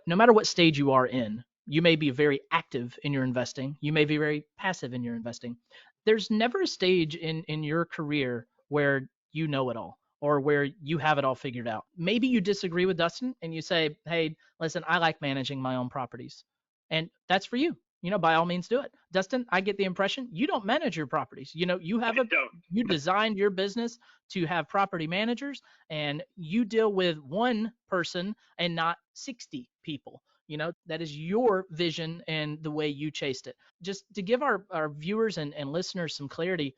no matter what stage you are in, you may be very active in your investing. You may be very passive in your investing. There's never a stage in your career where you know it all or where you have it all figured out. Maybe you disagree with Dustin and you say, hey, listen, I like managing my own properties. And that's for you. By all means do it. Dustin, I get the impression you don't manage your properties. I don't. You designed your business to have property managers and you deal with one person and not 60 people. That is your vision and the way you chased it. Just to give our viewers and listeners some clarity,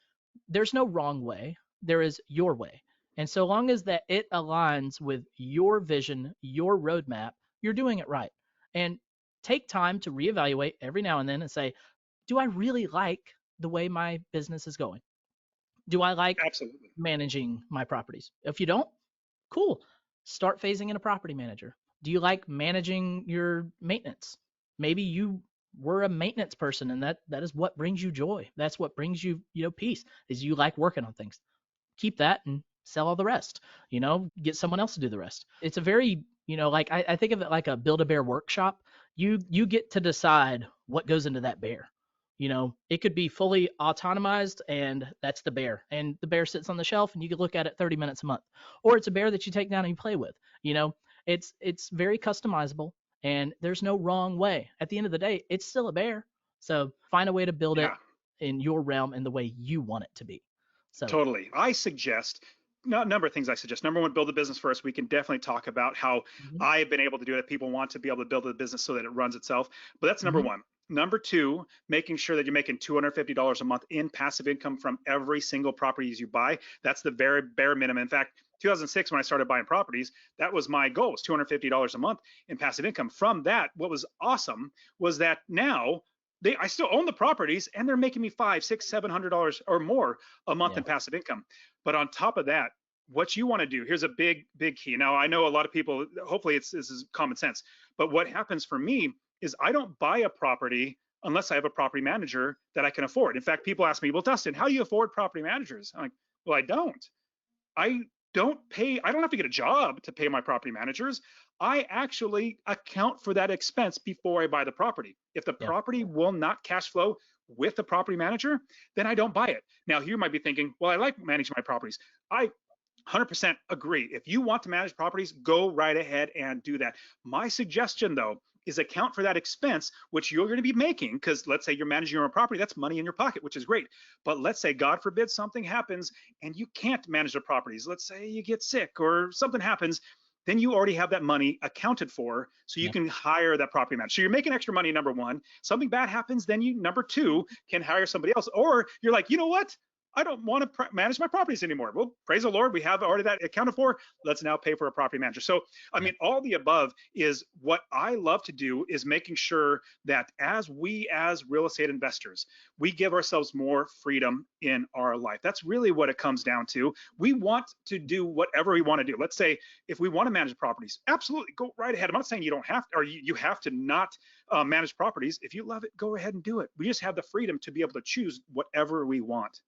there's no wrong way. There is your way. And so long as that it aligns with your vision, your roadmap, you're doing it right. And take time to reevaluate every now and then and say, do I really like the way my business is going? Do I like Absolutely. managing my properties? If you don't, cool. Start phasing in a property manager. Do you like managing your maintenance? Maybe you were a maintenance person and that is what brings you joy. That's what brings you, peace, is you like working on things. Keep that and sell all the rest. Get someone else to do the rest. It's a very, like I think of it like a build a bear workshop. You get to decide what goes into that bear. It could be fully autonomized and that's the bear. And the bear sits on the shelf and you can look at it 30 minutes a month. Or it's a bear that you take down and you play with. It's very customizable and there's no wrong way. At the end of the day, it's still a bear. So find a way to build it Yeah. in your realm and the way you want it to be. So Totally. I suggest a number of things I suggest. Number one, build a business first. We can definitely talk about how mhm, I have been able to do it. People want to be able to build a business so that it runs itself. But that's number mhm, one. Number two, making sure that you're making $250 a month in passive income from every single properties you buy. That's the very bare minimum. In fact, 2006, when I started buying properties, that was my goal, was $250 a month in passive income. From that, what was awesome was that now I still own the properties and they're making me five, six, $700 or more a month yeah, in passive income. But on top of that, what you want to do, here's a big key. Now, I know a lot of people, hopefully this is common sense, but what happens for me is I don't buy a property unless I have a property manager that I can afford. In fact, people ask me, well, Dustin, how do you afford property managers? I'm like, well, I don't. I I don't have to get a job to pay my property managers. I actually account for that expense before I buy the property. If the yeah, property will not cash flow with the property manager, then I don't buy it. Now, you might be thinking, well, I like managing my properties. I 100% agree. If you want to manage properties, go right ahead and do that. My suggestion, though, is account for that expense, which you're going to be making, because let's say you're managing your own property, that's money in your pocket, which is great. But let's say, God forbid, something happens and you can't manage the properties. Let's say you get sick or something happens, then you already have that money accounted for, so you yeah, can hire that property manager. So you're making extra money, number one. Something bad happens, then you, number two, can hire somebody else. Or you're like, you know what? I don't want to manage my properties anymore. Well, praise the Lord, we have already that accounted for. Let's now pay for a property manager. So, I yeah, mean, all the above is what I love to do, is making sure that as real estate investors, we give ourselves more freedom in our life. That's really what it comes down to. We want to do whatever we want to do. Let's say if we want to manage properties, absolutely go right ahead. I'm not saying you don't have to, or you have to not manage properties. If you love it, go ahead and do it. We just have the freedom to be able to choose whatever we want.